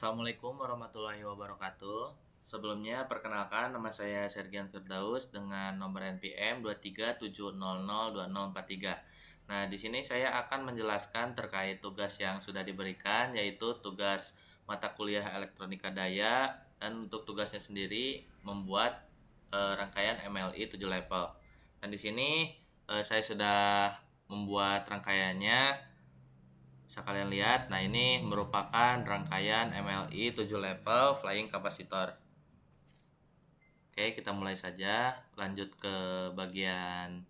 Assalamualaikum warahmatullahi wabarakatuh. Sebelumnya perkenalkan, nama saya Sergian Firdaus dengan nomor NPM 2370020043. Nah, di sini saya akan menjelaskan terkait tugas yang sudah diberikan, yaitu tugas mata kuliah elektronika daya, dan untuk tugasnya sendiri membuat rangkaian MLI 7 level. Dan di sini saya sudah membuat rangkaiannya. Bisa kalian lihat, nah ini merupakan rangkaian MLI 7 level flying capacitor. Oke, kita mulai saja. Lanjut ke bagian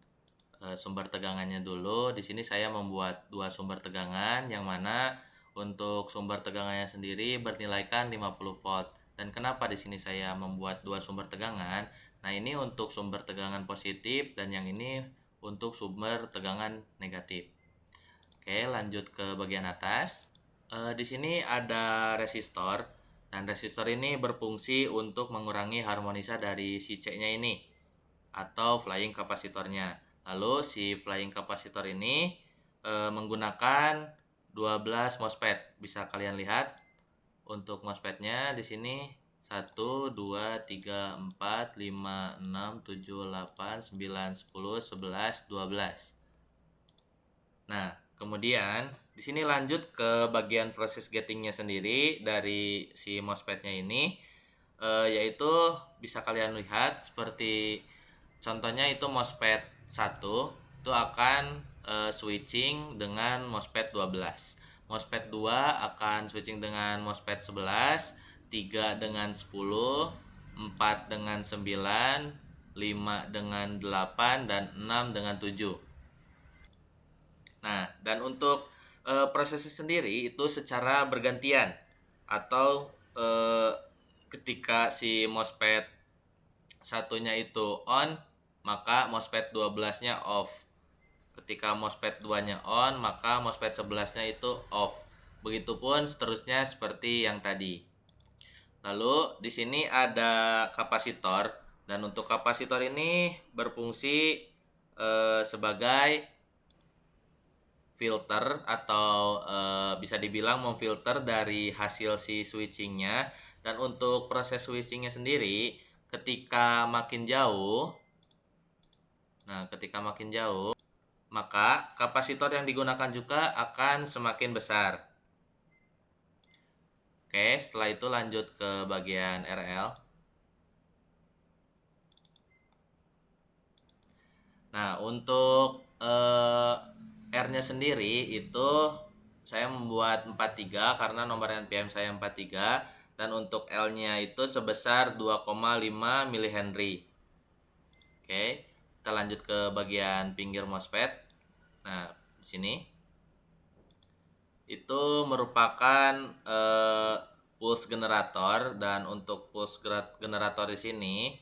sumber tegangannya dulu. Di sini saya membuat dua sumber tegangan, yang mana untuk sumber tegangannya sendiri bernilaikan 50 volt. Dan kenapa di sini saya membuat dua sumber tegangan? Nah, ini untuk sumber tegangan positif, dan yang ini untuk sumber tegangan negatif. Oke, lanjut ke bagian atas. Di sini ada resistor, dan resistor ini berfungsi untuk mengurangi harmonisa dari si C-nya ini atau flying kapasitornya. Lalu si flying kapasitor ini menggunakan 12 MOSFET. Bisa kalian lihat untuk MOSFET-nya di sini 1 2 3 4 5 6 7 8 9 10 11 12. Nah, kemudian di sini lanjut ke bagian proses gatingnya sendiri dari si MOSFET-nya ini, yaitu bisa kalian lihat seperti contohnya itu MOSFET 1 itu akan switching dengan MOSFET 12. MOSFET 2 akan switching dengan MOSFET 11, 3 dengan 10, 4 dengan 9, 5 dengan 8, dan 6 dengan 7. Nah, dan untuk prosesnya sendiri itu secara bergantian, atau ketika si MOSFET satunya itu on, maka MOSFET 12-nya off. Ketika MOSFET 2-nya on, maka MOSFET 11-nya itu off. Begitupun seterusnya seperti yang tadi. Lalu di sini ada kapasitor, dan untuk kapasitor ini berfungsi sebagai filter, atau bisa dibilang memfilter dari hasil si switchingnya. Dan untuk proses switchingnya sendiri, ketika makin jauh, maka kapasitor yang digunakan juga akan semakin besar. Oke, setelah itu lanjut ke bagian RL. Nah, untuk R-nya sendiri itu saya membuat 43 karena nomor NPM saya 43, dan untuk L-nya itu sebesar 2,5 mH. Oke, kita lanjut ke bagian pinggir MOSFET. Nah, di sini itu merupakan pulse generator, dan untuk pulse generator di sini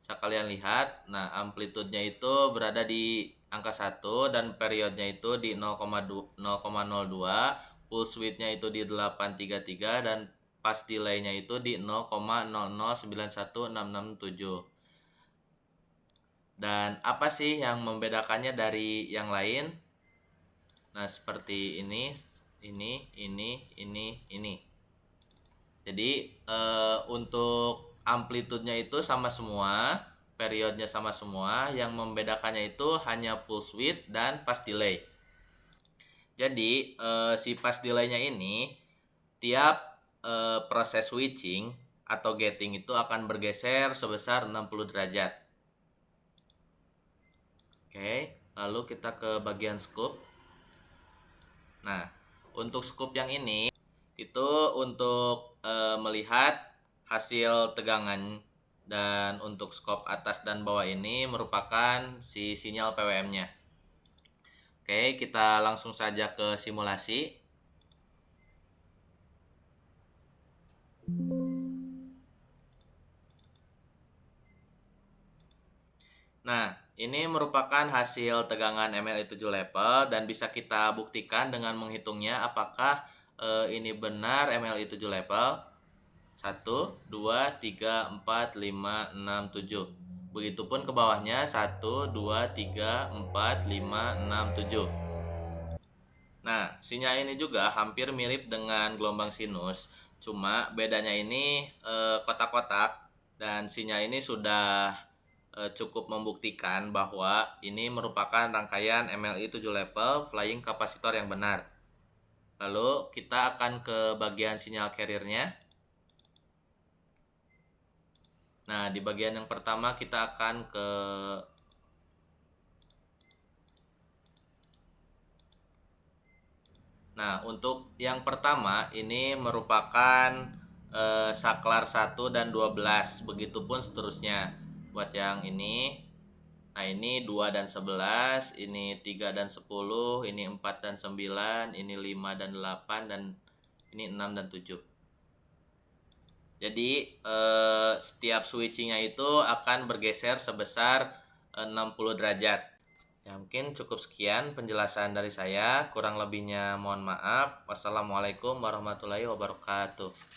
bisa kalian lihat. Nah, amplitudenya itu berada di angka 1, dan periodnya itu di 0,02, pulse width-nya itu di 833, dan pas delay-nya itu di 0,0091667. Dan apa sih yang membedakannya dari yang lain? Nah, seperti ini. Jadi untuk amplitudenya itu sama semua, periodnya sama semua. Yang membedakannya itu hanya pulse width dan path delay. Jadi si path delay-nya ini tiap proses switching atau gating itu akan bergeser sebesar 60 derajat. Oke, lalu kita ke bagian scoop. Nah, untuk scoop yang ini itu untuk melihat hasil tegangan, dan untuk scope atas dan bawah ini merupakan si sinyal PWM-nya. Oke, kita langsung saja ke simulasi. Nah, ini merupakan hasil tegangan MLI 7 level, dan bisa kita buktikan dengan menghitungnya apakah ini benar MLI 7 level. 1, 2, 3, 4, 5, 6, 7. Begitupun ke bawahnya 1, 2, 3, 4, 5, 6, 7. Nah, sinyal ini juga hampir mirip dengan gelombang sinus, Cuma bedanya ini kotak-kotak, dan sinyal ini sudah cukup membuktikan bahwa ini merupakan rangkaian MLI 7 level flying kapasitor yang benar. Lalu kita akan ke bagian sinyal carrier-nya. Nah, di bagian yang pertama kita akan ke Nah, untuk yang pertama ini merupakan saklar 1 dan 12, begitupun seterusnya. Buat yang ini, nah ini 2 dan 11, ini 3 dan 10, ini 4 dan 9, ini 5 dan 8, dan ini 6 dan 7. Jadi setiap switchingnya itu akan bergeser sebesar 60 derajat. Ya, mungkin cukup sekian penjelasan dari saya. Kurang lebihnya mohon maaf. Wassalamualaikum warahmatullahi wabarakatuh.